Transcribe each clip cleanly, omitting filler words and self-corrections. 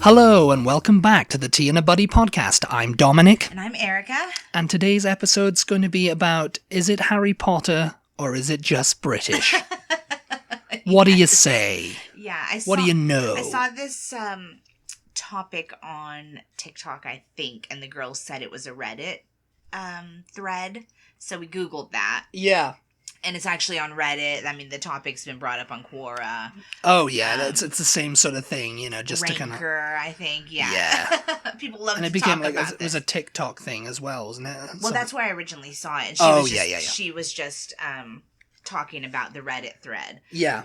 Hello and welcome back to the Tea and a Buddy podcast. I'm Dominic. And I'm Erica. And today's episode's going to be about, is it Harry Potter or is it just British? What do you say? Yeah, what do you know? I saw this topic on TikTok, I think, and the girl said it was a Reddit thread. So we Googled that. Yeah. And it's actually on Reddit. I mean, the topic's been brought up on Quora. Oh, yeah. It's the same sort of thing, you know, just Ranker, to kind of... I think, yeah. Yeah. People love and to it became talk like, about it was a TikTok thing as well, wasn't it? Well, that's where I originally saw it. And she was just talking about the Reddit thread. Yeah.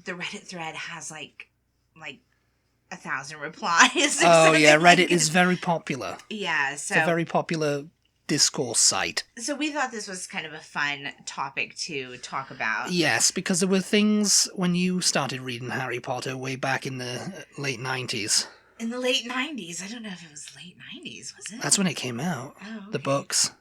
The Reddit thread has like 1,000 replies. Oh, yeah. Reddit is very popular. Yeah. So it's a very popular discourse site. So we thought this was kind of a fun topic to talk about. Yes, because there were things when you started reading Harry Potter way back in the late 90s. In the late 90s? I don't know if it was late 90s, was it? That's when it came out. Oh, okay. The books.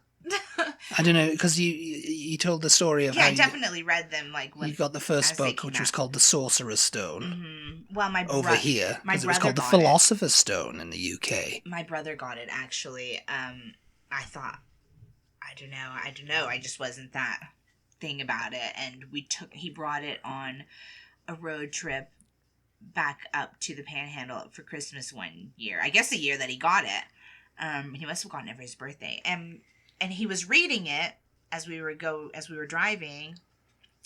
I don't know, because you told the story of how I definitely read them. You got the first book, which was called The Sorcerer's Stone. Mm-hmm. Well, over here, because it was called The Philosopher's Stone in the UK. My brother got it, actually. I thought, I don't know. I just wasn't that thing about it. And he brought it on a road trip back up to the Panhandle for Christmas one year. I guess the year that he got it. He must have gotten it for his birthday. And he was reading it as we were driving,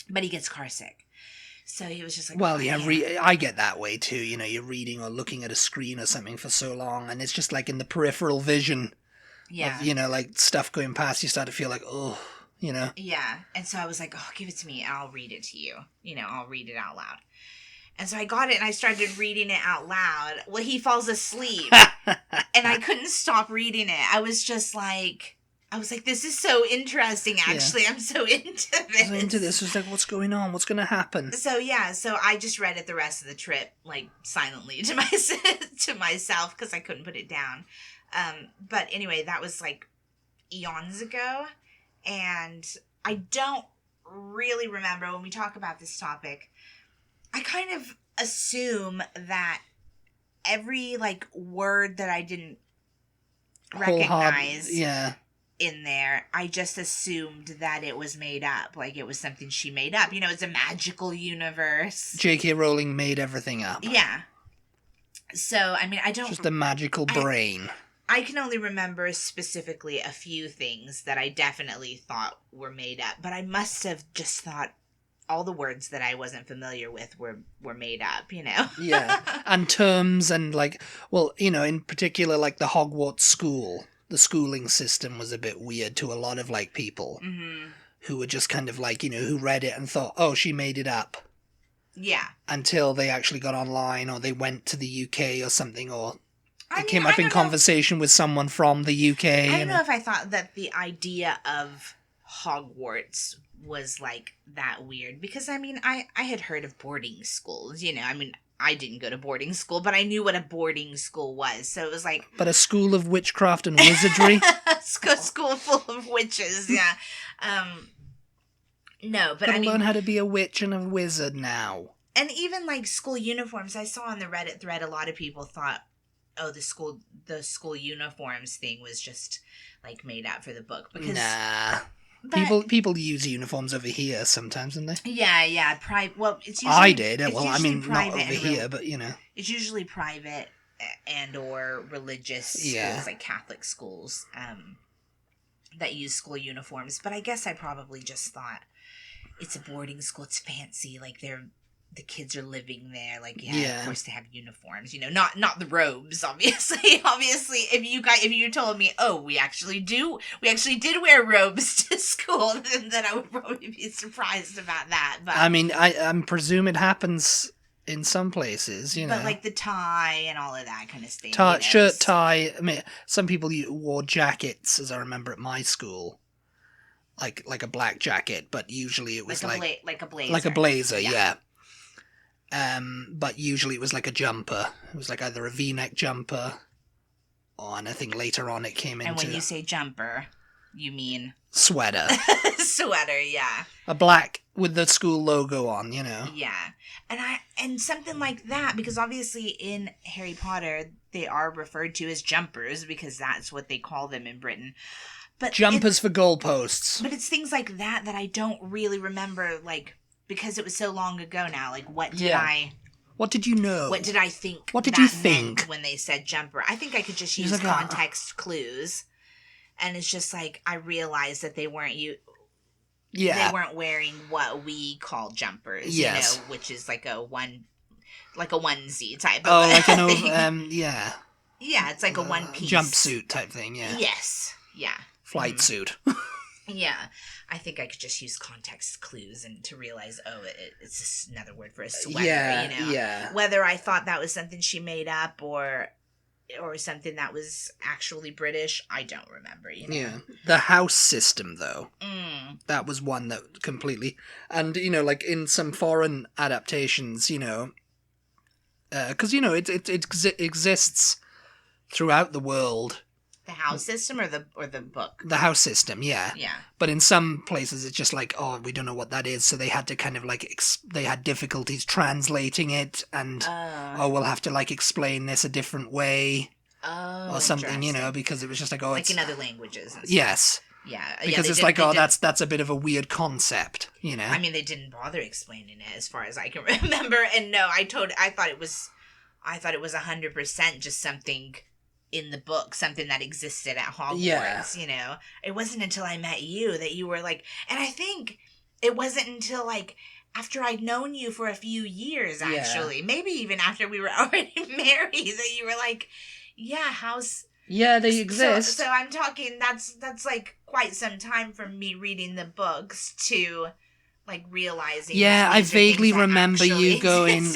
but he gets car sick. So he was just like, well, yeah, I get that way too. You know, you're reading or looking at a screen or something for so long, and it's just like in the peripheral vision. Yeah. Of, you know, like stuff going past, you start to feel like, oh, you know. Yeah. And so I was like, oh, give it to me and I'll read it to you. You know, I'll read it out loud. And so I got it and I started reading it out loud. Well, he falls asleep and I couldn't stop reading it. I was like, this is so interesting, actually. Yeah. I'm so into this. I was like, what's going on? What's going to happen? So, yeah. So I just read it the rest of the trip, like, silently to myself because I couldn't put it down. But anyway, that was like eons ago, and I don't really remember when we talk about this topic. I kind of assume that every like word that I didn't recognize in there, I just assumed that it was made up, like it was something she made up. You know, it's a magical universe. J.K. Rowling made everything up. Yeah. So, I mean, I don't... Just a magical brain. I can only remember specifically a few things that I definitely thought were made up, but I must have just thought all the words that I wasn't familiar with were made up, you know? Yeah, and terms and like, well, you know, in particular, like the Hogwarts school, the schooling system was a bit weird to a lot of like people who were just kind of like, you know, who read it and thought, oh, she made it up. Yeah. Until they actually got online or they went to the UK or something or... It came up in conversation with someone from the UK. I don't know if I thought that the idea of Hogwarts was like that weird. Because, I mean, I had heard of boarding schools, you know. I mean, I didn't go to boarding school, but I knew what a boarding school was. So it was like... But a school of witchcraft and wizardry? School full of witches, yeah. No, but I mean... learn how to be a witch and a wizard now. And even like school uniforms, I saw on the Reddit thread, a lot of people thought, oh, the school uniforms thing was just like made up for the book because people use uniforms over here sometimes, don't they? Yeah. Well, it's usually I did. Well, I mean, not over here, but you know, it's usually private and or religious schools, like Catholic schools, that use school uniforms. But I guess I probably just thought it's a boarding school. It's fancy, like the kids are living there, like, of course they have uniforms, you know, not the robes, obviously. Obviously, if you told me, oh, we actually did wear robes to school, then I would probably be surprised about that. But I mean, I presume it happens in some places, you know. But like the tie and all of that kind of thing. Shirt, tie. I mean, some people wore jackets, as I remember at my school. Like a black jacket, but usually it was like a blazer. Like a blazer, yeah. But usually it was like a jumper. It was like either a V-neck jumper, or and I think later on it came into... And when you say jumper... You mean? Sweater. Sweater, yeah. A black with the school logo on, you know. Yeah. And something like that, because obviously in Harry Potter, they are referred to as jumpers, because that's what they call them in Britain. But Jumpers for goalposts. But it's things like that I don't really remember, like, because it was so long ago now. Like, what did you know? What did I think? What did you think when they said jumper? I think I could just use context clues, and it's just like I realized that they weren't they weren't wearing what we call jumpers. Yes. You know, which is like a onesie type. Oh, of like an thing. yeah. Yeah, it's like a one piece jumpsuit type thing. Yeah. Yes. Yeah. Flight suit. Yeah, I think I could just use context clues and to realize, it's just another word for a sweater, Yeah. Whether I thought that was something she made up or something that was actually British, I don't remember, Yeah. The house system, though. That was one that completely... And, like in some foreign adaptations, because, it exists throughout the world. The house system or the book? The house system, yeah. Yeah. But in some places it's just like, we don't know what that is, so they had to kind of like, they had difficulties translating it, and, we'll have to like explain this a different way. Or something, because it was just like, like in other languages and stuff. Yes. Yeah. Because it's like, that's a bit of a weird concept, I mean, they didn't bother explaining it as far as I can remember, and no, I thought it was 100% just something in the book, something that existed at Hogwarts, It wasn't until I met you that you were like, and I think it wasn't until like after I'd known you for a few years, actually, maybe even after we were already married, that you were like, house. Yeah, they exist. So I'm talking, that's like quite some time from me reading the books to like realizing. Yeah, I vaguely remember you going,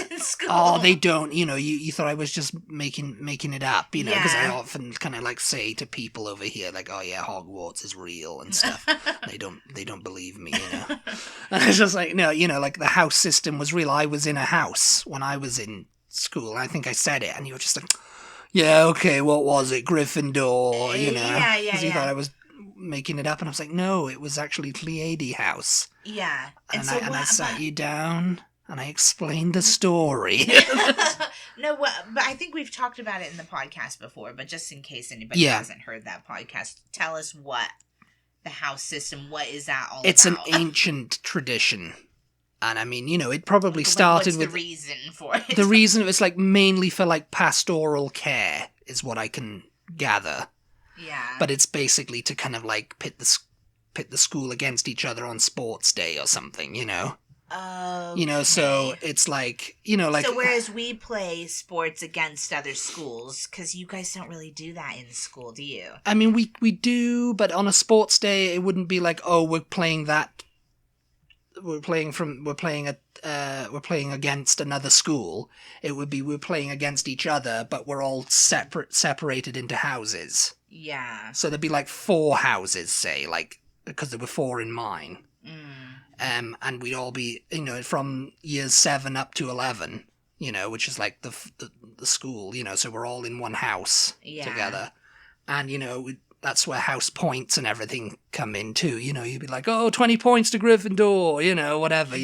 "Oh, they don't." You thought I was just making it up, because I often kind of like say to people over here, like, "Oh yeah, Hogwarts is real" and stuff. They don't believe me, And it's just like, no, like the house system was real. I was in a house when I was in school. I think I said it, and you were just like, "Yeah, okay, what was it, Gryffindor?" Yeah. Because you thought I was making it up, and I was like, no, it was actually Pleiade House. Yeah. And I sat you down and I explained the story. No, but I think we've talked about it in the podcast before, but just in case anybody hasn't heard that podcast, tell us what the house system, what is that all about? It's an ancient tradition. And I mean, it probably started with... What's the reason for it? The reason it was like mainly for like pastoral care is what I can gather. Yeah. But it's basically to kind of like pit the school against each other on sports day or something, Okay. So it's like, like... So whereas we play sports against other schools, because you guys don't really do that in school, do you? I mean, we do, but on a sports day, it wouldn't be like, we're playing that... We're playing against another school. It would be we're playing against each other, but we're all separated into houses. Yeah. So there'd be like 4 houses, say, like, because there were 4 in mine. And we'd all be, from years 7 up to 11, which is like the school, so we're all in one house together. And, that's where house points and everything come in too. You'd be like, 20 points to Gryffindor, whatever,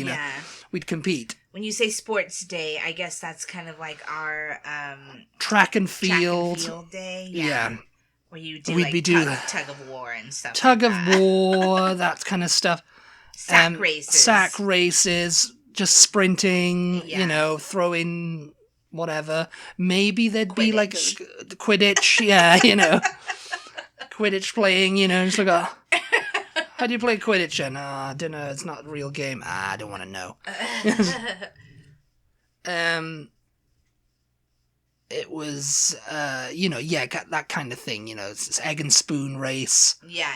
We'd compete. When you say sports day, I guess that's kind of like our track and field day. Yeah. Where you do tug of war and stuff. Tug of war, that kind of stuff. Sack races, just sprinting, throwing whatever. Maybe there'd Quidditch. Be like Quidditch, Quidditch playing, just like, how do you play Quidditch? And I don't know, it's not a real game. I don't want to know. It was, that kind of thing, it's egg and spoon race. Yeah.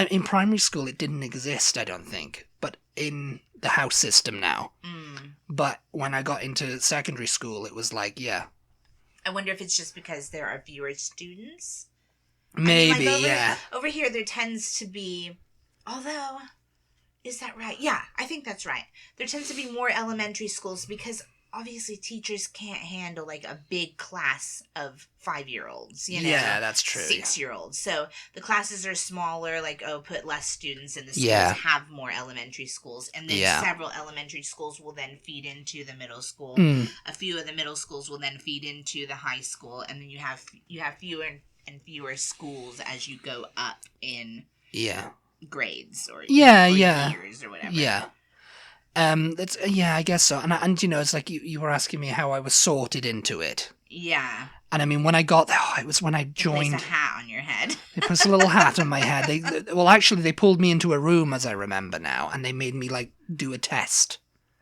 In primary school, it didn't exist, I don't think, but in the house system now. But when I got into secondary school, it was like, I wonder if it's just because there are fewer students. Maybe, Over here, there tends to be, although, is that right? Yeah, I think that's right. There tends to be more elementary schools because obviously teachers can't handle like a big class of 5-year-olds, Yeah, that's true. 6-year-olds. So the classes are smaller, like, put less students in the schools, Yeah. have more elementary schools. And then several elementary schools will then feed into the middle school. A few of the middle schools will then feed into the high school. And then you have fewer and fewer schools as you go up in grades or years or whatever. Yeah. That's I guess so. And it's like you were asking me how I was sorted into it. Yeah. And I mean, when I got there, it was when I joined. They placed a hat on your head. They put a little hat on my head. They pulled me into a room, as I remember now, and they made me like do a test.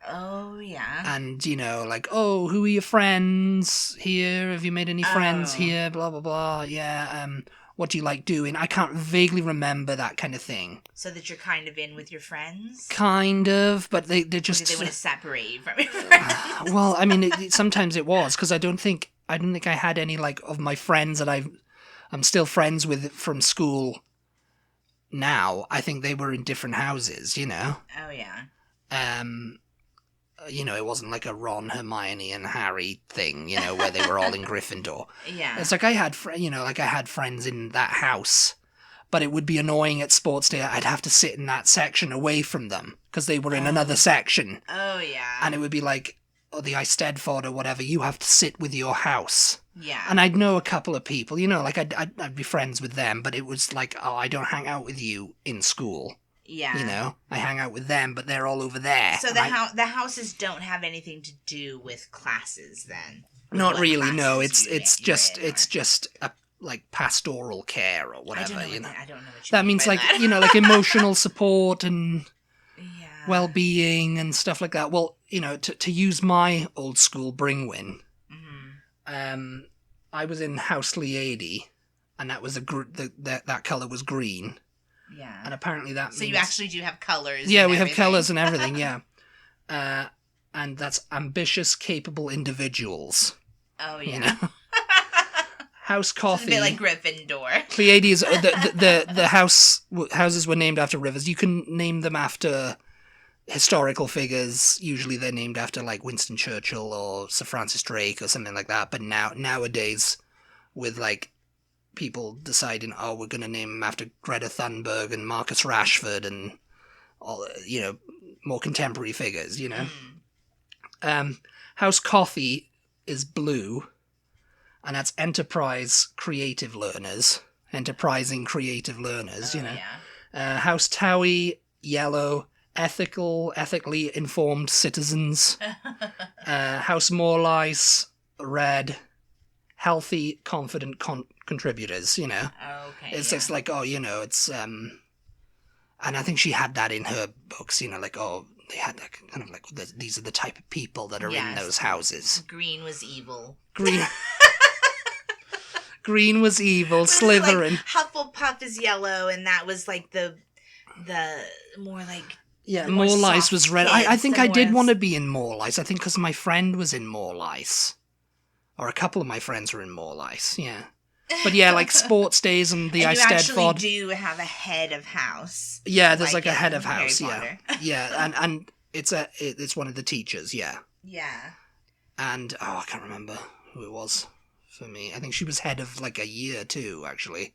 Oh yeah. And like, oh, who are your friends here? Have you made any friends here? Blah blah blah. Yeah. What do you like doing? I can't vaguely remember that kind of thing. So that you're kind of in with your friends? Kind of, but they just... Or did they want to separate you from your friends? Well, I mean, sometimes it was, because I don't think I had any, like, of my friends that I'm still friends with from school now. I think they were in different houses, Oh, yeah. It wasn't like a Ron, Hermione, and Harry thing, where they were all in Gryffindor. Yeah. It's like I had friends in that house, but it would be annoying at sports day. I'd have to sit in that section away from them because they were in another section. Oh, yeah. And it would be like, the Eisteddfod or whatever, you have to sit with your house. Yeah. And I'd know a couple of people, like I'd be friends with them, but it was like, oh, I don't hang out with you in school. Yeah. I hang out with them, but they're all over there. So the houses don't have anything to do with classes then? Not really, no. It's just a like pastoral care or whatever, I don't know what you that mean means by like, that. like emotional support and well-being and stuff like that. Well, to use my old school Bringwin, I was in House Leiady, and that was that colour was green. Yeah. And apparently that means... So you actually do have colours. Yeah, we have colours and everything, yeah. And that's ambitious, capable individuals. Oh, yeah. House Coffee. It's a bit like Gryffindor. Pleiades, the houses were named after rivers. You can name them after historical figures. Usually they're named after like Winston Churchill or Sir Francis Drake or something like that. But nowadays, with like people deciding, oh, we're going to name them after Greta Thunberg and Marcus Rashford and all, more contemporary figures, House Coffee is blue, and that's enterprising creative learners, House Towie, yellow, ethically informed citizens. House Morlice, red, healthy, confident contributors, Okay. It's just like, it's, and I think she had that in her books, like, they had that kind of like, these are the type of people that are in those houses. Green was evil. Green was evil, Slytherin. Like Hufflepuff is yellow, and that was like the more like... Yeah, Morlice was red. I think I did want to be in Morlice. I think because my friend was in Morlice. Or a couple of my friends were in Morlice, yeah. But yeah, like sports days and the Eisteddfod. You actually do have a head of house. Yeah, there's like a head of house, yeah. Yeah, and it's one of the teachers, yeah. Yeah. And, I can't remember who it was for me. I think she was head of like a year too, actually.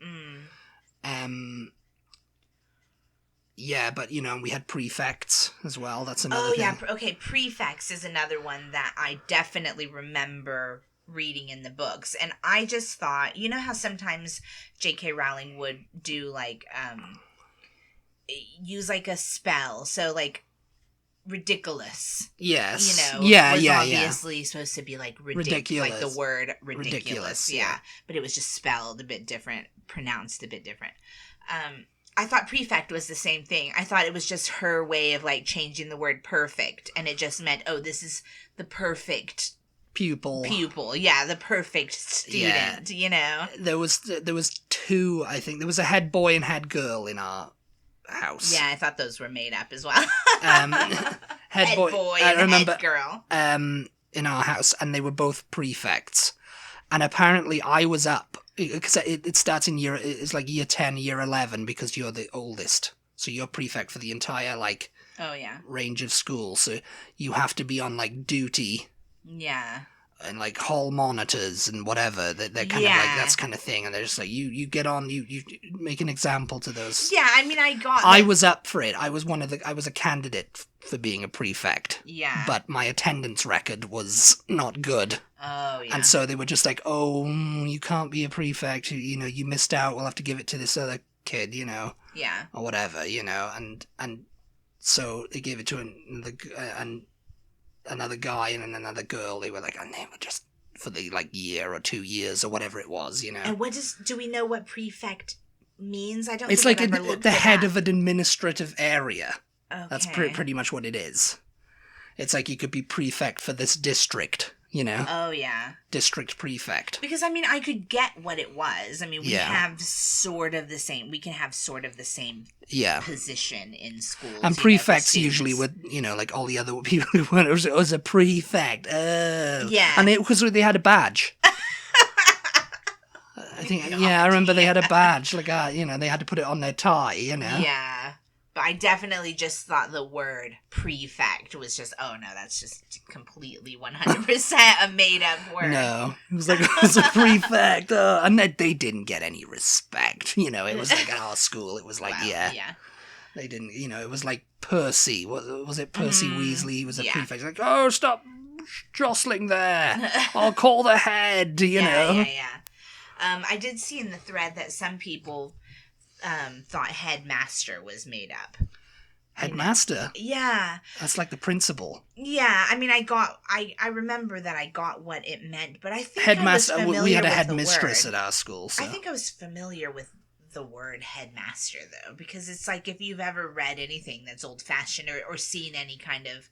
Yeah, but, we had prefects as well. That's another thing. Yeah. Okay, prefects is another one that I definitely remember reading in the books. And I just thought, how sometimes J.K. Rowling would do, like, use, like, a spell. So, like, ridiculous. Yes. Was obviously supposed to be, like, ridiculous. Like, the word ridiculous. Yeah. But it was just spelled a bit different, pronounced a bit different. I thought prefect was the same thing. I thought it was just her way of, like, changing the word perfect. And it just meant, this is the perfect pupil. Yeah, the perfect student, There was two, I think. There was a head boy and head girl in our house. Yeah, I thought those were made up as well. Head boy and remember, head girl. In our house, and they were both prefects. And apparently I was up, because it starts in it's like year 10, year 11, because you're the oldest. So you're prefect for the entire, like, range of school. So you have to be on, like, duty Yeah. And like hall monitors and whatever, they're kind of like that's kind of thing, and they're just like you get on, you make an example to those. Yeah, I mean, I was up for it. I was a candidate for being a prefect. Yeah. But my attendance record was not good. Oh yeah. And so they were just like, oh, you can't be a prefect. You missed out. We'll have to give it to this other kid. Yeah. Or whatever. And so they gave it to another guy and another girl. They were like, and they were just for the like year or 2 years or whatever it was. And do we know what prefect means? I don't. It's think like I've ever looked the it head up. of an administrative area. Okay. That's pretty much what it is. It's like you could be prefect for this district, Oh, yeah. District prefect. Because, I mean, I could get what it was. I mean, we have sort of the same position in schools. And prefects usually would, like all the other people who went, it was a prefect. Oh. Yeah. And because they had a badge. I think, I remember they had a badge, like, they had to put it on their tie, Yeah. But I definitely just thought the word prefect was just, oh no, that's just completely 100% a made-up word. No. It was like, it was a prefect. And they didn't get any respect. It was like at our school, it was like, Yeah. They didn't, it was like Percy. Was it Percy Weasley? He was a prefect. Like, oh, stop jostling there. I'll call the head, know. Yeah. I did see in the thread that some people thought headmaster was made up. Headmaster? Yeah. That's like the principal. Yeah, I mean, I remember that I got what it meant, but I think headmaster. I was familiar we had a with headmistress the word. at our school. So. I think I was familiar with the word headmaster, though, because it's like if you've ever read anything that's old-fashioned or seen any kind of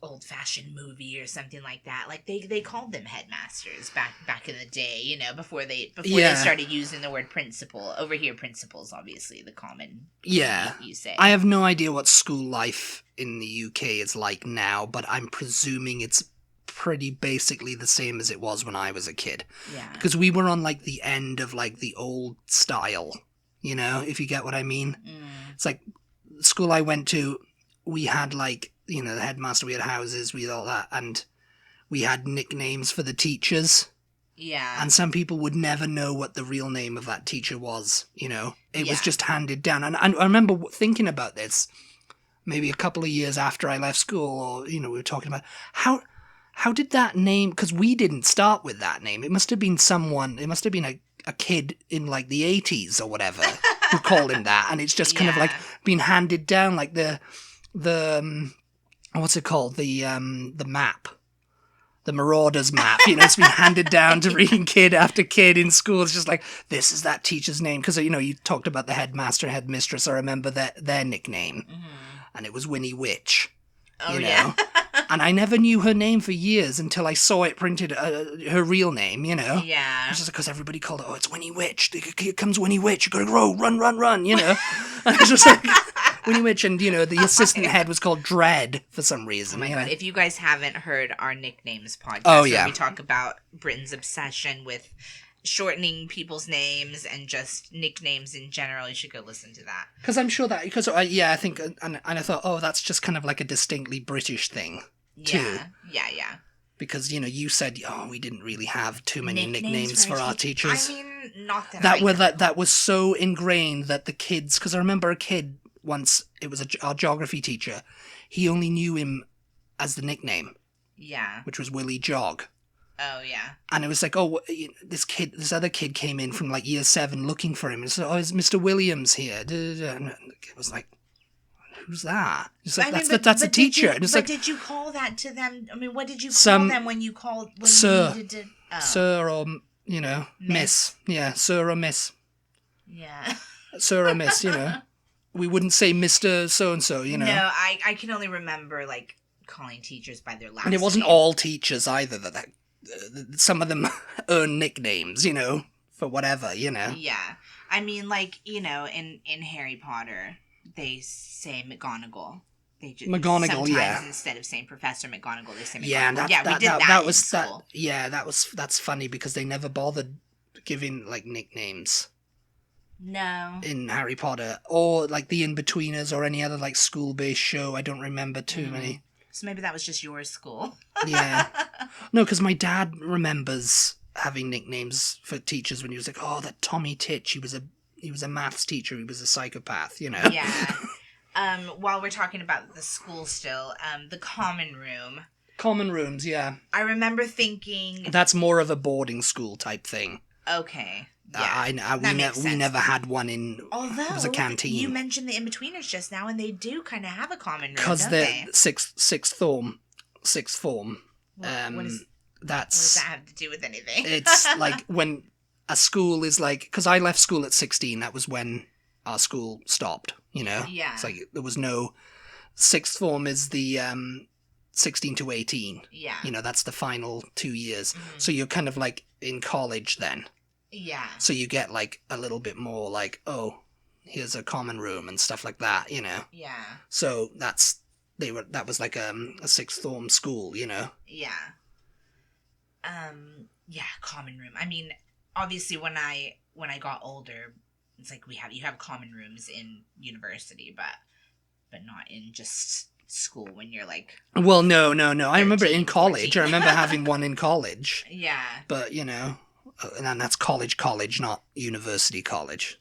old-fashioned movie or something like that, like they called them headmasters back in the day, before they started using the word principal. Over here, principal's obviously the common you say. I have no idea what school life in the UK is like now, but I'm presuming it's pretty basically the same as it was when I was a kid. Yeah. Because we were on like the end of like the old style, if you get what I mean. It's like the school I went to, we had like, the headmaster, we had houses, we had all that, and we had nicknames for the teachers. Yeah. And some people would never know what the real name of that teacher was, It was just handed down. And I remember thinking about this maybe a couple of years after I left school, or, we were talking about how did that name, because we didn't start with that name. It must have been a kid in like the 80s or whatever who called him that. And it's just kind of like been handed down, like the what's it called? The map. The Marauders map. It's been handed down to reading kid after kid in school. It's just like, this is that teacher's name. Because, you talked about the headmaster and headmistress. I remember their nickname. Mm-hmm. And it was Winnie Witch. Oh, yeah. And I never knew her name for years until I saw it printed, her real name, Yeah. It's just because everybody called it, it's Winnie Witch. Here comes Winnie Witch. You gotta go, run, And it's just like... Winnie Witch, and the assistant head was called Dread for some reason. Oh my god! If you guys haven't heard our nicknames podcast, where we talk about Britain's obsession with shortening people's names and just nicknames in general, you should go listen to that. Because I'm sure that I think, and I thought, that's just kind of like a distinctly British thing too. Yeah. Because you said, we didn't really have too many nicknames for our teachers. I mean, not that that was so ingrained that the kids. Because I remember a kid. Once, it was our geography teacher. He only knew him as the nickname. Yeah. Which was Willie Jog. Oh, yeah. And it was like, this other kid came in from like year 7 looking for him. And said, is Mr. Williams here? And it was like, who's that? It's like, that's a teacher. Did you call that to them? I mean, what did you call them when you called? When sir. You needed to, Sir or, miss. Yeah, sir or miss. Yeah. Sir or miss, We wouldn't say Mr. So-and-so, No, I can only remember, like, calling teachers by their last name. And it wasn't all teachers either. That some of them earn nicknames, for whatever, Yeah. I mean, like, in Harry Potter, they say McGonagall. They just, McGonagall, sometimes instead of saying Professor McGonagall, they say McGonagall. Yeah, and we did that in school. That's funny because they never bothered giving, like, nicknames. No. In Harry Potter. Or, like, The In-Betweeners or any other, like, school-based show. I don't remember too many. So maybe that was just your school. Yeah. No, because my dad remembers having nicknames for teachers when he was like, oh, that Tommy Titch, he was a maths teacher, he was a psychopath, you know? Yeah. While we're talking about the school still, the common room. Common rooms, yeah. I remember thinking... That's more of a boarding school type thing. Okay. Yeah, we never had one in... Although, it was a canteen. You mentioned the In-Betweeners just now, and they do kind of have a common room, because they're sixth form. What does that have to do with anything? It's like when a school is like... Because I left school at 16, that was when our school stopped, you know? Yeah. It's like there was no... Sixth form is the 16 to 18. Yeah. You know, that's the final 2 years. Mm-hmm. So you're kind of like in college then. Yeah. So you get like a little bit more like, oh, here's a common room and stuff like that, you know? Yeah. So that was like a sixth form school, you know? Yeah. Yeah, common room. I mean, obviously when I got older, it's like you have common rooms in university, but not in just school when you're like... Well, no. I remember 13, in college. 14. I remember having one in college. Yeah. But, you know, and that's college, not university college.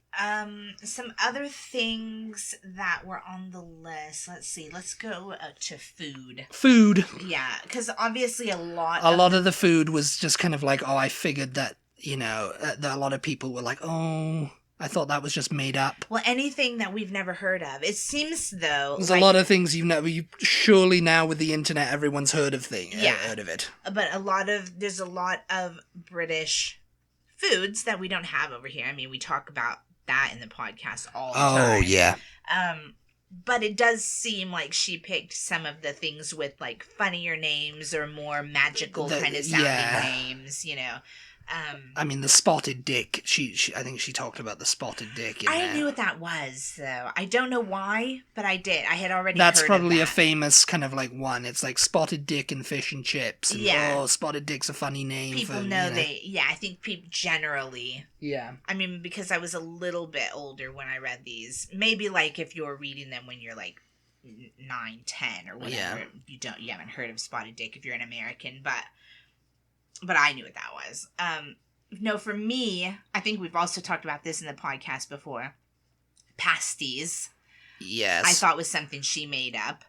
Some other things that were on the list. Let's see. Let's go to food. Food. Yeah, because obviously a lot of the food was just kind of like, oh, I figured that, you know, that a lot of people were like, oh, I thought that was just made up. Well, anything that we've never heard of. It seems, though... There's a lot of things surely now with the internet, everyone's heard of heard of it. But there's a lot of British foods that we don't have over here. I mean, we talk about that in the podcast all the time. Oh, yeah. But it does seem like she picked some of the things with, like, funnier names or more magical kind of sounding names, you know. I mean, the spotted dick. I think she talked about the spotted dick in there. I knew what that was, though. I don't know why, but I did. I had already That's heard probably of that. a famous kind of like one. It's like spotted dick and fish and chips. And, oh, spotted dick's a funny name. People know they... Yeah, I think people generally... Yeah. I mean, because I was a little bit older when I read these. Maybe, like, if you're reading them when you're, like, 9, 10 or whatever, you haven't heard of spotted dick if you're an American, but I knew what that was. No, for me, I think we've also talked about this in the podcast before. Pasties. Yes. I thought was something she made up.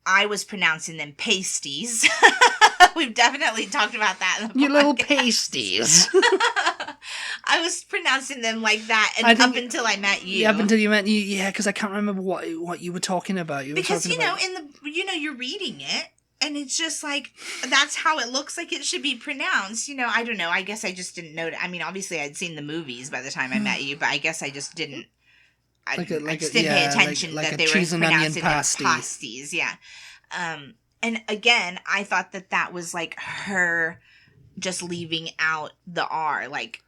I was pronouncing them pasties. We've definitely talked about that in the podcast. You little pasties. I was pronouncing them like that up until I met you. Yeah, up until you met you. Yeah, because I can't remember what you were talking about. Because you're reading it. And it's just like, that's how it looks like it should be pronounced. You know, I don't know. I guess I just didn't know. I mean, obviously I'd seen the movies by the time I met you, but I guess I just didn't. I didn't pay attention that they were pronouncing pasties. Yeah. And again, I thought that was like her just leaving out the R, like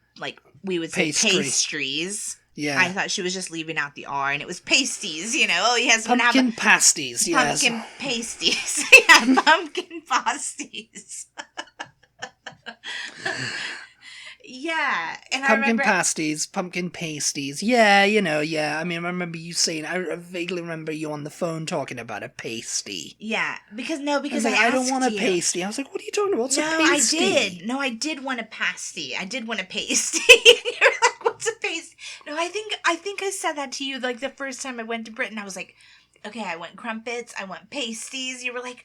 we would say pastries. Yeah. I thought she was just leaving out the R, and it was pasties, you know. Oh, he has pumpkin pasties, yes. Pumpkin pasties. Yeah, pumpkin pasties. Yeah, and I remember... pumpkin pasties. Yeah, you know, yeah. I mean, I remember you saying... I vaguely remember you on the phone talking about a pasty. Yeah, because I was like, I don't want a pasty. I was like, what are you talking about? What's a pasty? I did want a pasty. I did want a pasty. You're like, what's a pasty? No, I think I said that to you, like, the first time I went to Britain. I was like, okay, I want crumpets, I want pasties. You were like...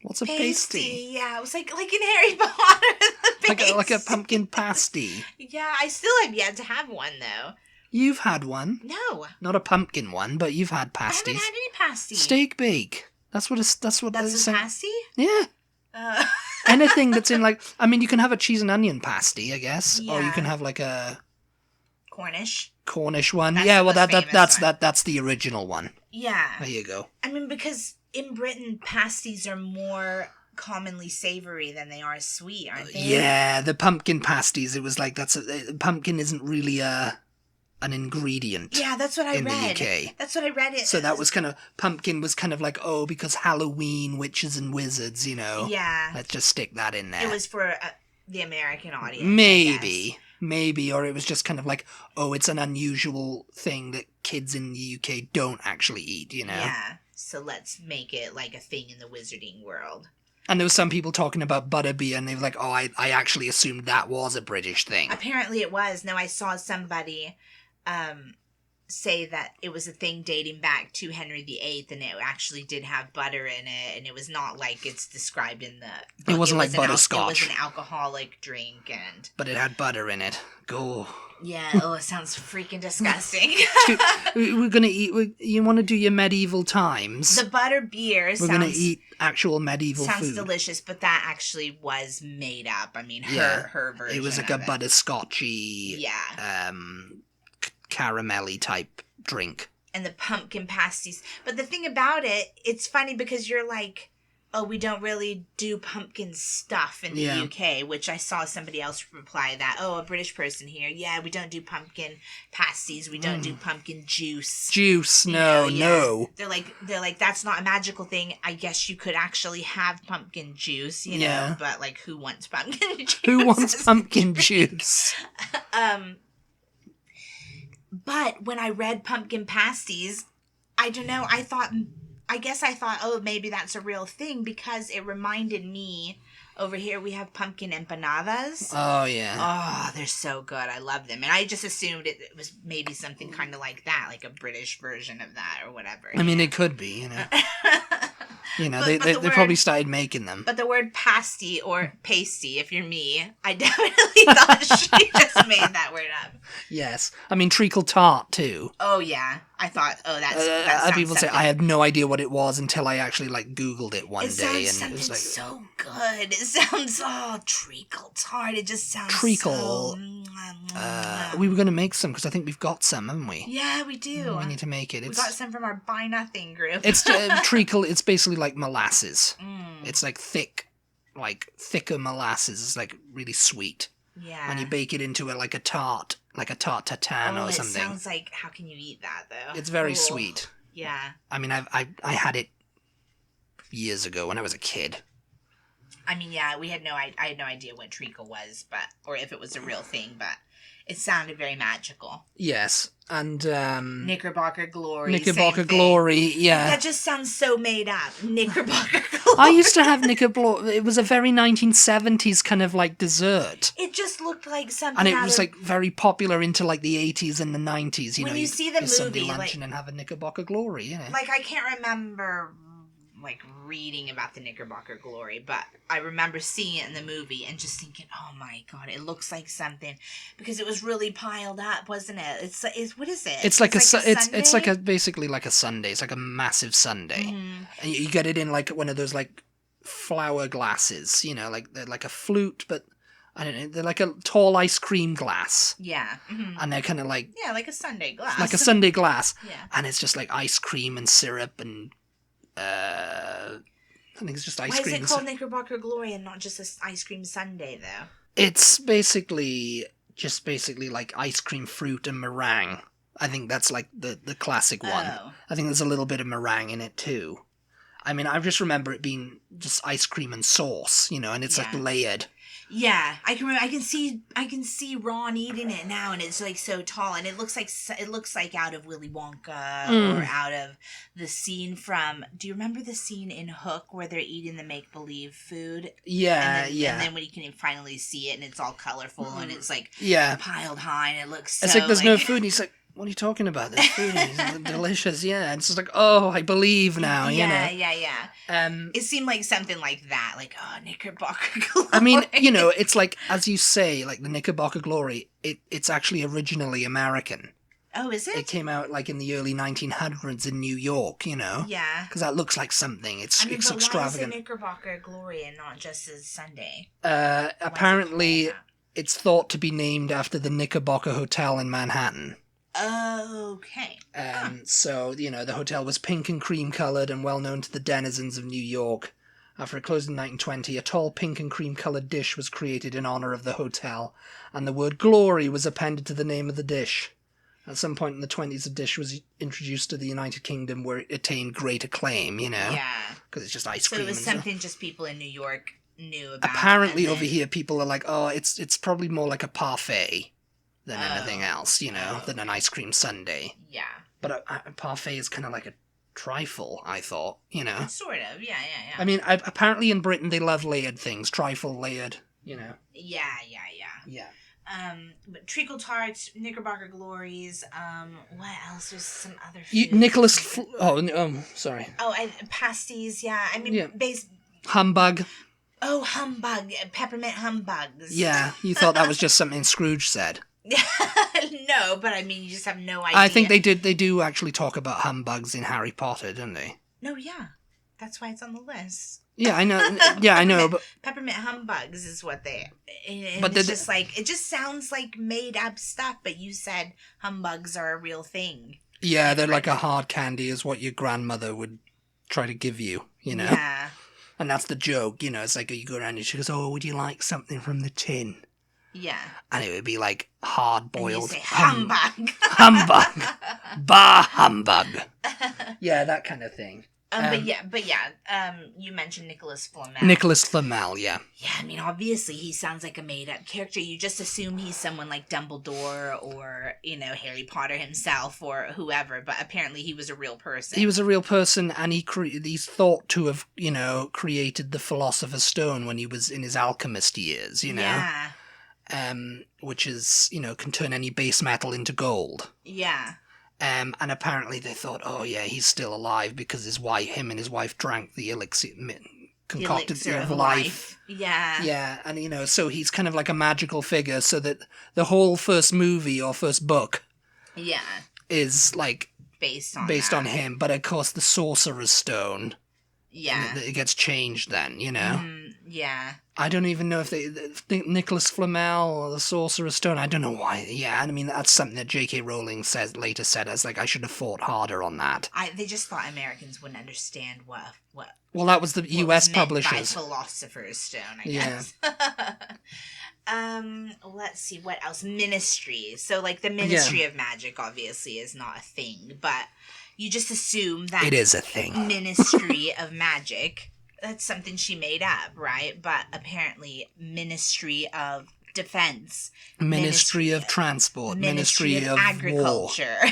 What's a pasty? Yeah, it was like in Harry Potter. Like a pumpkin pasty. Yeah, I still have yet to have one, though. You've had one. No. Not a pumpkin one, but you've had pasties. I haven't had any pasty. Steak bake. That's a pasty? Yeah. Anything that's in like... I mean, you can have a cheese and onion pasty, I guess. Yeah. Or you can have like a... Cornish one. That's the original one. Yeah. There you go. I mean, because... In Britain, pasties are more commonly savory than they are sweet, aren't they? Yeah, the pumpkin pasties. It was like pumpkin isn't really an ingredient. Yeah, that's what I read. In the UK. That's what I read. So that was pumpkin was kind of like, oh, because Halloween, witches and wizards, you know. Yeah. Let's just stick that in there. It was for the American audience. Maybe, or it was just kind of like, oh, it's an unusual thing that kids in the UK don't actually eat, you know. Yeah. So let's make it like a thing in the wizarding world. And there was some people talking about butterbeer, and they were like, oh, I actually assumed that was a British thing. Apparently it was. No, I saw somebody say that it was a thing dating back to Henry VIII, and it actually did have butter in it, and it was not like it's described in the book. It wasn't like butterscotch. It was an alcoholic drink, and... But it had butter in it. Go. Yeah, it sounds freaking disgusting. We're going to eat... You want to do your medieval times? The butter beer We're going to eat actual medieval food. Sounds delicious, but that actually was made up. I mean, her version. It was like a butterscotchy... Yeah. Caramelly type drink. And the pumpkin pasties. But the thing about it, it's funny because you're like, oh, we don't really do pumpkin stuff in the UK, which I saw somebody else reply that, oh, a British person here, yeah, we don't do pumpkin pasties, we don't do pumpkin juice. Juice, no. They're like, that's not a magical thing. I guess you could actually have pumpkin juice, you know, but like, who wants pumpkin juice? Who wants pumpkin juice? But when I read pumpkin pasties, I don't know, I thought, oh, maybe that's a real thing because it reminded me, over here we have pumpkin empanadas. Oh, yeah. Oh, they're so good. I love them. And I just assumed it was maybe something kind of like that, like a British version of that or whatever. I mean, it could be, you know. You know, they probably started making them. But the word pasty or pasty, if you're me, I definitely thought she just made that word up. Yes. I mean, treacle tart, too. Oh, yeah. I thought, that people say, I had no idea what it was until I actually, like, Googled it one day. And it was like, so good. It sounds, treacle tart. It just sounds treacle. We were going to make some, because I think we've got some, haven't we? Yeah, we do. We need to make it. We got some from our Buy Nothing group. It's treacle. It's basically like molasses. It's like thicker molasses. It's like really sweet. Yeah. And you bake it into like a tart tatin or something. It sounds like, how can you eat that though? It's very sweet. Yeah. I mean, I had it years ago when I was a kid. I mean, yeah, I had no idea what treacle was, or if it was a real thing, but it sounded very magical. Yes, and Knickerbocker Glory. Knickerbocker Glory, yeah. That just sounds so made up. Knickerbocker Glory. I used to have Knickerbocker. It was a very 1970s kind of like dessert. It just looked like something. And it was like very popular into like the 80s and the 90s. You know, you see the movie, Sunday luncheon and have a Knickerbocker Glory. Yeah. Like I can't remember like reading about the Knickerbocker Glory, but I remember seeing it in the movie and just thinking, oh my god, it looks like something, because it was really piled up, wasn't it? It's what is it? It's like it's like a basically like a sundae. It's like a massive sundae, and you get it in like one of those like flower glasses, you know, like they're like a flute, but I don't know, they're like a tall ice cream glass. Yeah. Mm-hmm. And they're kind of like like a sundae glass. Like a sundae glass. Yeah. And it's just like ice cream and syrup and I think it's just ice cream. Why is it called Knickerbocker Glory and not just an ice cream sundae, though? It's basically like ice cream, fruit, and meringue. I think that's like the classic one. Oh. I think there's a little bit of meringue in it too. I mean, I just remember it being just ice cream and sauce, you know, and it's like layered. Yeah, I can remember. I can see Ron eating it now, and it's like so tall, and it looks like out of Willy Wonka or out of the scene from. Do you remember the scene in Hook where they're eating the make believe food? Yeah, and then when you can finally see it, and it's all colorful, and it's like piled high, and it looks. It's like there's no food. And he's like, "What are you talking about? There's food. It's delicious." Yeah, and it's just like, "Oh, I believe now." You know? Yeah. It seemed like something like that, like Knickerbocker Glory. I mean, you know, it's like, as you say, like the Knickerbocker Glory. It's actually originally American. Oh, is it? It came out like in the early 1900s in New York. You know. Yeah. Because that looks like something. It's extravagant. Why is it Knickerbocker Glory and not just as Sunday? Apparently, it's thought to be named after the Knickerbocker Hotel in Manhattan. Okay. So, you know, the hotel was pink and cream coloured and well known to the denizens of New York. After it closed in 1920, a tall pink and cream coloured dish was created in honour of the hotel, and the word glory was appended to the name of the dish. At some point in the 20s, the dish was introduced to the United Kingdom, where it attained great acclaim, you know? Yeah. Because it's just ice cream. So it was something just people in New York knew about. Apparently over here, people are like, oh, it's probably more like a parfait than anything else, you know, than an ice cream sundae. Yeah. But a parfait is kind of like a trifle, I thought, you know. Sort of, yeah. I mean, apparently in Britain they love layered things. Trifle, layered, you know. Yeah. But treacle tarts, Knickerbocker glories. What else? There's some other food. Sorry. Oh, and pasties. Yeah, I mean, Humbug. Oh, humbug, peppermint humbugs. Yeah, you thought that was just something Scrooge said. No, but I mean, you just have no idea. I think they do actually talk about humbugs in Harry Potter, don't they? No, yeah, that's why it's on the list. Yeah, I know. Yeah, I know. But peppermint humbugs is what they. But it's just like it just sounds like made up stuff. But you said humbugs are a real thing. Yeah, they're like a hard candy, is what your grandmother would try to give you. You know. Yeah. And that's the joke, you know. It's like you go around and she goes, "Oh, would you like something from the tin?" Yeah. And it would be like hard boiled humbug. Humbug. Bah humbug. Yeah, that kind of thing. But yeah. You mentioned Nicholas Flamel. Nicholas Flamel, yeah. Yeah, I mean, obviously he sounds like a made-up character. You just assume he's someone like Dumbledore or, you know, Harry Potter himself or whoever. But apparently he was a real person. He was a real person, and he's thought to have, you know, created the Philosopher's Stone when he was in his alchemist years, you know. Yeah. Which is, you know, can turn any base metal into gold. Yeah. And apparently they thought, oh yeah, he's still alive because him and his wife drank the elixir, concocted the elixir of life. Yeah. Yeah, and you know, so he's kind of like a magical figure, so that the whole first movie or first book is like based on him. But of course the Sorcerer's Stone, it gets changed then, you know. Yeah. I don't even know if they think Nicholas Flamel or the Sorcerer's Stone. I don't know why. Yeah, I mean, that's something that J.K. Rowling later said as, like, I should have fought harder on that. They just thought Americans wouldn't understand what well, that was the U.S. publishers. By Philosopher's Stone, I guess. Let's see, what else? Ministry. So, like, the Ministry of Magic, obviously, is not a thing, but you just assume that... It is a thing. Ministry of Magic... That's something she made up, right? But apparently, Ministry of Defense, Ministry of Transport, Ministry of Agriculture, War,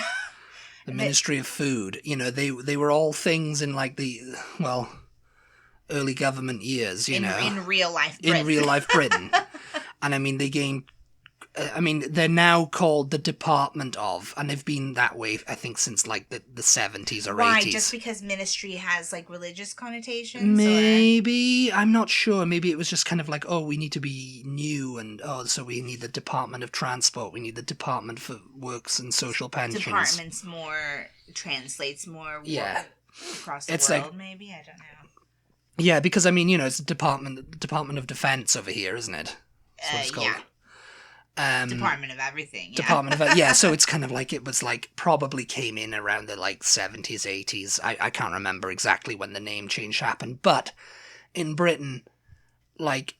the Ministry of Food. You know, they were all things in like the early government years. You know, in real life Britain. In real life Britain, and I mean they gained. I mean, they're now called the Department of, and they've been that way, I think, since, like, the 70s or 80s. Why? Just because ministry has, like, religious connotations? Maybe. Or? I'm not sure. Maybe it was just kind of like, oh, we need to be new, and, so we need the Department of Transport, we need the Department for Works and Social Pensions. Departments translates more across the world, like, maybe? I don't know. Yeah, because, I mean, you know, it's the Department of Defense over here, isn't it? That's what it's called. Yeah. Department of everything. So it's kind of like it was like probably came in around the like 70s, 80s. I can't remember exactly when the name change happened, but in Britain, like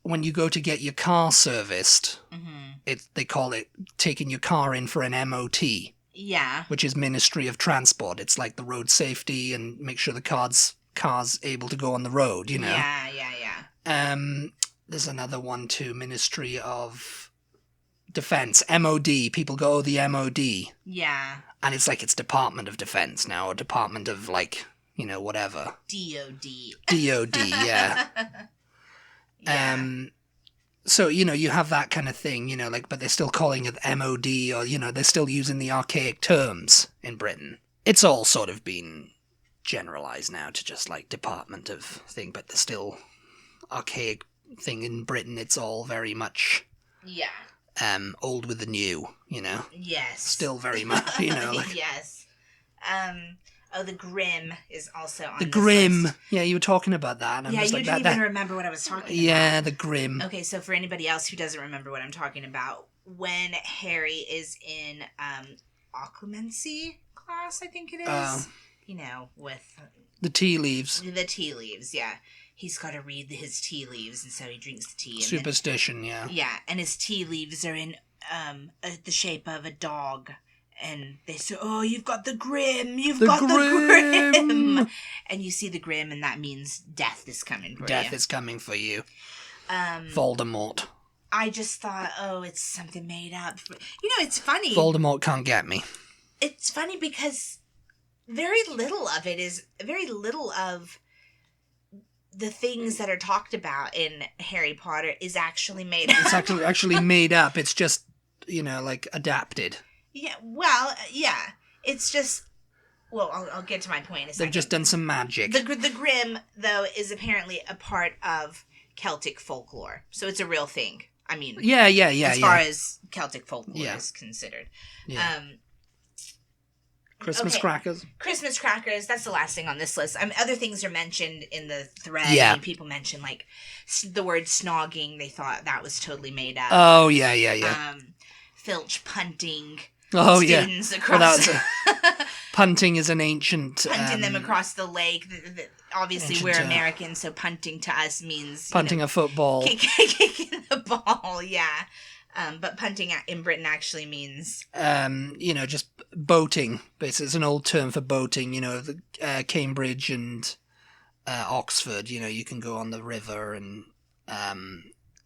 when you go to get your car serviced, they call it taking your car in for an MOT. Yeah. Which is Ministry of Transport. It's like the road safety and make sure the car's able to go on the road, you know. Yeah. There's another one too, Ministry of Defense, MOD. People go, oh, the MOD. Yeah. And it's like it's Department of Defense now, or Department of, like, you know, whatever. DOD, yeah. So, you know, you have that kind of thing, you know, like, but they're still calling it MOD, or, you know, they're still using the archaic terms in Britain. It's all sort of been generalized now to just, like, Department of thing, but there's still archaic thing in Britain. It's all very much old with the new, you know. Yes, still very much, you know, like, yes. The Grimm is also on the Grimm list. Yeah, you were talking about that, and you like, didn't even remember what I was talking about. Yeah, the Grimm. Okay, so for anybody else who doesn't remember what I'm talking about, when Harry is in occlumency class, I think it is, you know, with the tea leaves, yeah. He's got to read his tea leaves, and so he drinks the tea. Superstition, yeah. Yeah, and his tea leaves are in the shape of a dog. And they say, oh, you've got the Grimm, the Grimm. And you see the Grimm, and that means death is coming for you. Death is coming for you. Voldemort. I just thought, oh, it's something made up. You know, it's funny. Voldemort can't get me. It's funny because very little of the things that are talked about in Harry Potter is actually made up. It's actually made up. It's just, like adapted. Yeah, well, yeah. It's just... Well, I'll get to my point in a second. They've just done some magic. The Grimm, though, is apparently a part of Celtic folklore. So it's a real thing. I mean... Yeah. As far as Celtic folklore is considered. Yeah. Christmas crackers. Christmas crackers. That's the last thing on this list. Other things are mentioned in the thread. Yeah. And people mention, like, the word snogging. They thought that was totally made up. Oh, yeah. Filch punting. Oh, students yeah. across... punting is an ancient... Punting them across the lake. Obviously, we're Americans, so punting to us means... Punting a football. Kicking the ball, yeah. But punting in Britain actually means... just boating. Basically, it's an old term for boating. Cambridge and Oxford, you can go on the river and...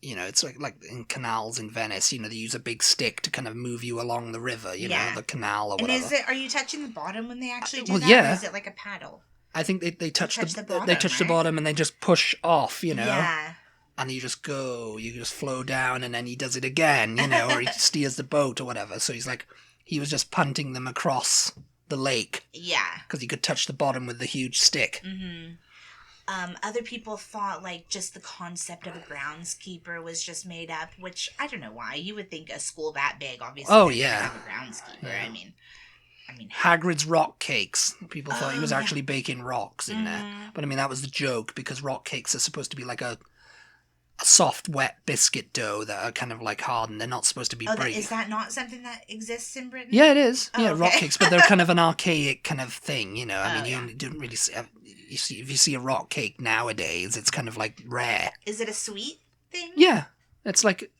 it's like in canals in Venice, they use a big stick to kind of move you along the river, the canal or whatever. And are you touching the bottom when they actually do that? Yeah. Or is it like a paddle? I think they touch the bottom, they touch right? the bottom and they just push off, Yeah. And you just flow down and then he does it again, or he steers the boat or whatever. So he was just punting them across the lake. Yeah. Because he could touch the bottom with the huge stick. Mm-hmm. Other people thought, like, just the concept of a groundskeeper was just made up, which I don't know why. You would think a school that big, obviously, have a groundskeeper. Yeah. I mean, Hagrid's rock cakes. People thought he was actually baking rocks in there. But, that was the joke, because rock cakes are supposed to be like a soft, wet biscuit dough that are kind of, like, hardened. They're not supposed to be brie. Is that not something that exists in Britain? Yeah, it is. Oh, okay. Rock cakes, but they're kind of an archaic kind of thing, you don't really see... if you see a rock cake nowadays, it's kind of, like, rare. Is it a sweet thing? Yeah. It's like,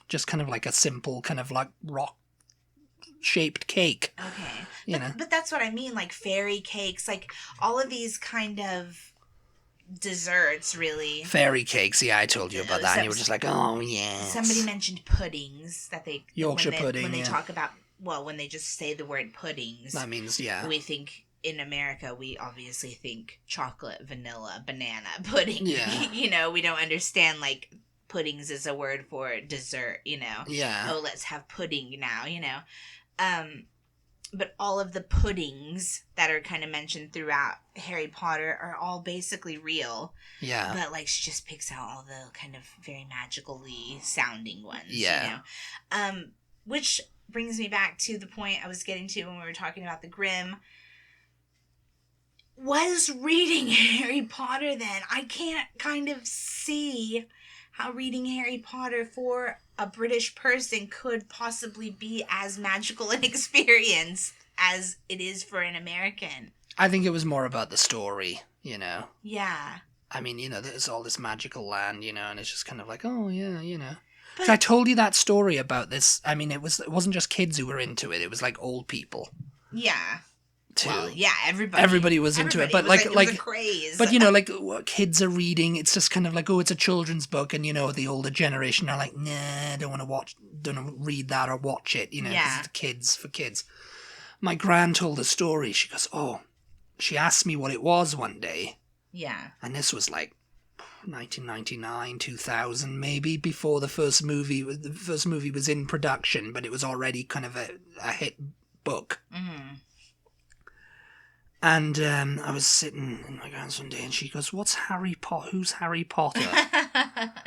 just kind of like a simple kind of, like, rock-shaped cake. Okay. But that's what I mean, like, fairy cakes, like, all of these kind of desserts, really. Fairy cakes, yeah, I told you about that, and you were just like, oh, yes. Somebody mentioned puddings, that they... Yorkshire pudding, when they talk about... Well, when they just say the word puddings... That means, yeah. We think... In America, we obviously think chocolate, vanilla, banana, pudding. Yeah. We don't understand, like, puddings is a word for dessert, Yeah. Oh, let's have pudding now, But all of the puddings that are kind of mentioned throughout Harry Potter are all basically real. Yeah. But, like, she just picks out all the kind of very magically sounding ones, Yeah. Which brings me back to the point I was getting to when we were talking about the Grimm. Was reading Harry Potter then? I can't kind of see how reading Harry Potter for a British person could possibly be as magical an experience as it is for an American. I think it was more about the story, Yeah. There's all this magical land, and it's just kind of like, oh, yeah, But so I told you that story about this. It wasn't just kids who were into it. It was like old people. Yeah. Too. Well, yeah, everybody was into it, but it was a craze. But what kids are reading, it's just kind of like, oh, it's a children's book, and the older generation are like, nah, I don't want to read that or watch it, because it's for kids. My gran told a story. She goes, oh, she asked me what it was one day. Yeah. And this was like 1999, 2000, maybe, before the first movie was in production, but it was already kind of a hit book. Mm-hmm. And I was sitting in my grand's one day, and she goes, "What's Harry Potter? Who's Harry Potter?"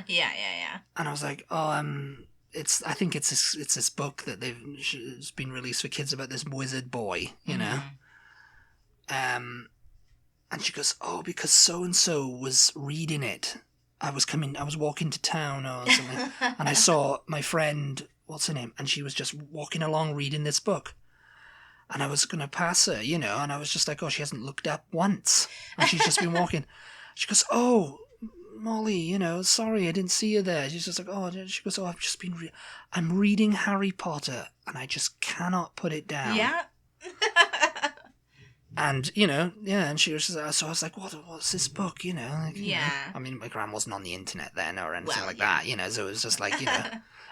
yeah. And I was like, "Oh, I think it's this book that it's been released for kids about this wizard boy, know." And she goes, "Oh, because so and so was reading it. I was walking to town or something, and I saw my friend, what's her name, and she was just walking along reading this book." And I was going to pass her, and I was just like, oh, she hasn't looked up once. And she's just been walking. She goes, oh, Molly, sorry, I didn't see you there. She's just like, oh, she goes, oh, I've just been, I'm reading Harry Potter, and I just cannot put it down. Yeah. And, you know, yeah, and she was just, so I was like, what's this book, you know? Like, you know. Yeah. I mean, my gran wasn't on the internet then or anything Well, like yeah. that, you know, so it was just like, you know.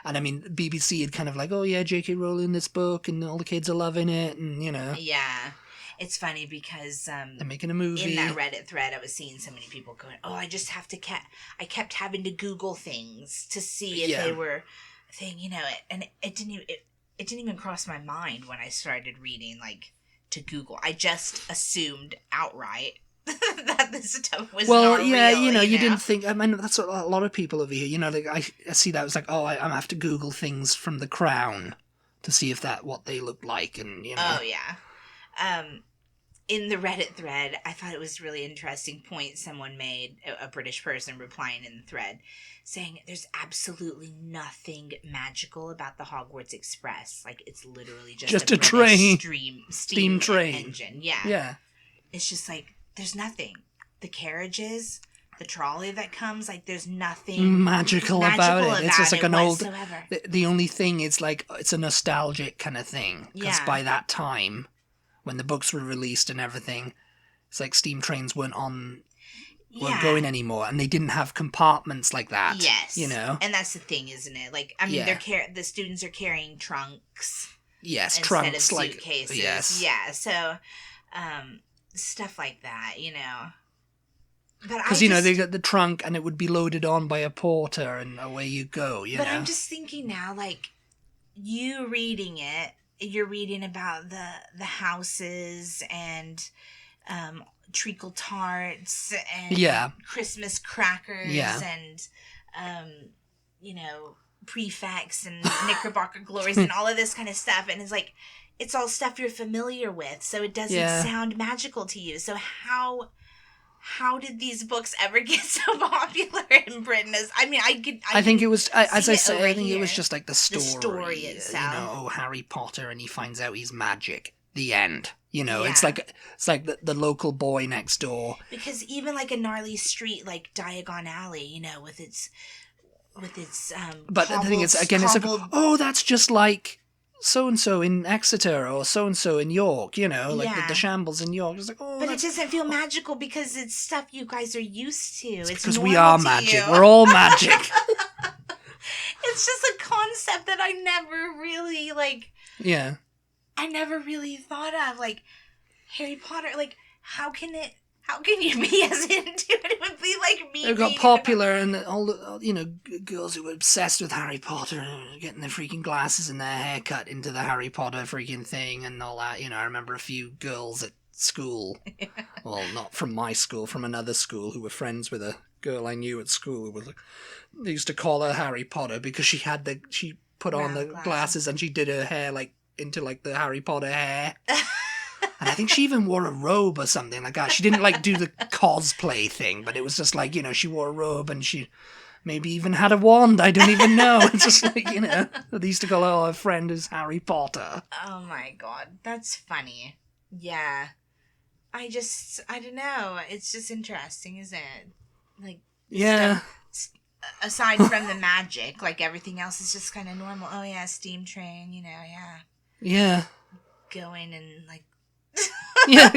And I mean, BBC had kind of like, oh yeah, J.K. Rowling, this book, and all the kids are loving it, and, you know. Yeah. It's funny because they're making a movie. in that Reddit thread, I was seeing so many people going, oh, I just have to I kept having to Google things to see if they were a thing, you know, and it didn't even cross my mind when I started reading, like, to Google. I just assumed outright that this stuff was not yeah, real, you know, you didn't think, I mean, that's what a lot of people over here, you know, like, I see that, it's like, oh, I have to Google things from The Crown to see if what they look like, and, you know. Oh, yeah. In the Reddit thread, I thought it was a really interesting point someone made, a British person replying in the thread, saying there's absolutely nothing magical about the Hogwarts Express. Like, it's literally just a train. Steam train engine. Yeah. Yeah. It's just like, there's nothing. The carriages, the trolley that comes, like, there's nothing magical about it. It's just like an whatsoever. The only thing is, like, it's a nostalgic kind of thing. Because by that time, when the books were released and everything, it's like steam trains weren't going anymore, and they didn't have compartments like that. Yes, you know, and that's the thing, isn't it? Like, I mean, the students are carrying trunks. Yes, instead trunks, of suitcases. Like, yes, yeah. So, stuff like that, you know. But because you know they got the trunk, and it would be loaded on by a porter, and away you go. You know. But I'm just thinking now, like, you reading it. You're reading about the houses and treacle tarts and Christmas crackers and you know, prefects and knickerbocker glories and all of this kind of stuff, and it's like, it's all stuff you're familiar with, so it doesn't sound magical to you. So how did these books ever get so popular in Britain? I think it was, as I say, I think it was just like the story itself. You know, oh, Harry Potter, and he finds out he's magic. The end. You know, it's like the local boy next door. Because even like a gnarly street like Diagon Alley, you know, with its but the thing is, again, it's like, oh, that's just like so-and-so in Exeter or so-and-so in York, you know, like the shambles in York. It's like, oh, but it doesn't feel magical because it's stuff you guys are used to. It's because we are magic. We're all magic. It's just a concept that I never really, like... Yeah. I never really thought of, like, Harry Potter, like, how can you be as into it? It would be like me. It got popular, and all the, you know, girls who were obsessed with Harry Potter, getting their freaking glasses and their hair cut into the Harry Potter freaking thing and all that. You know, I remember a few girls at school, well, not from my school, from another school, who were friends with a girl I knew at school who was like, they used to call her Harry Potter because she put on the glasses and she did her hair like into like the Harry Potter hair. And I think she even wore a robe or something like that. She didn't like do the cosplay thing, but it was just like, you know, she wore a robe and she maybe even had a wand. I don't even know. It's just like, you know, they used to call her friend is Harry Potter. Oh my God. That's funny. Yeah. I don't know. It's just interesting, isn't it? Like, yeah. Aside from the magic, like everything else is just kind of normal. Oh yeah, steam train, you know, yeah. Yeah. Going and like... Yeah,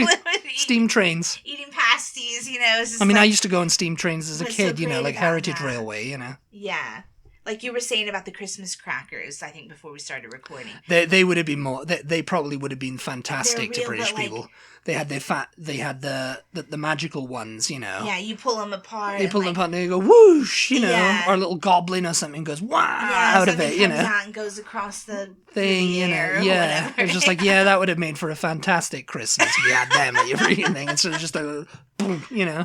steam trains. Eating pasties, you know. I mean, I used to go on steam trains as a kid, you know, like Heritage Railway, you know. Yeah. Like you were saying about the Christmas crackers, I think, before we started recording. They would have been more... They probably would have been fantastic to British people. They had the magical ones, you know. Yeah, you pull them apart. They pull them apart and they go whoosh, you know, or a little goblin or something goes wow out of it, you know. Out and goes across the thing, you know. Yeah, it was just like, yeah, that would have made for a fantastic Christmas if you had them at your freaking thing instead of just a boom, you know.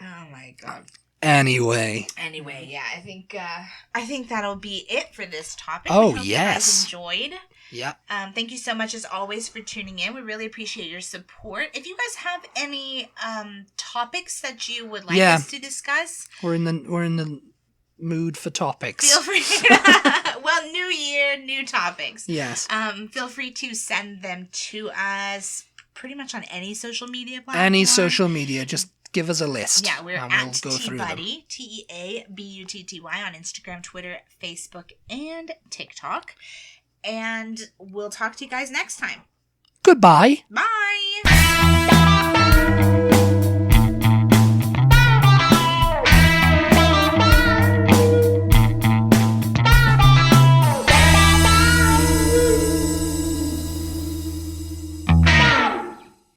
Oh my God. Anyway, yeah, I think that'll be it for this topic. Oh, we hope yes. you guys enjoyed. Yeah. Thank you so much as always for tuning in. We really appreciate your support. If you guys have any topics that you would like us to discuss, we're in the mood for topics. Feel free. Well, new year, new topics. Yes. Feel free to send them to us pretty much on any social media platform. Any social media, just give us a list. Yeah, we're and at we'll go through Butty, TEABUTTY on Instagram, Twitter, Facebook, and TikTok. And we'll talk to you guys next time. Goodbye. Bye.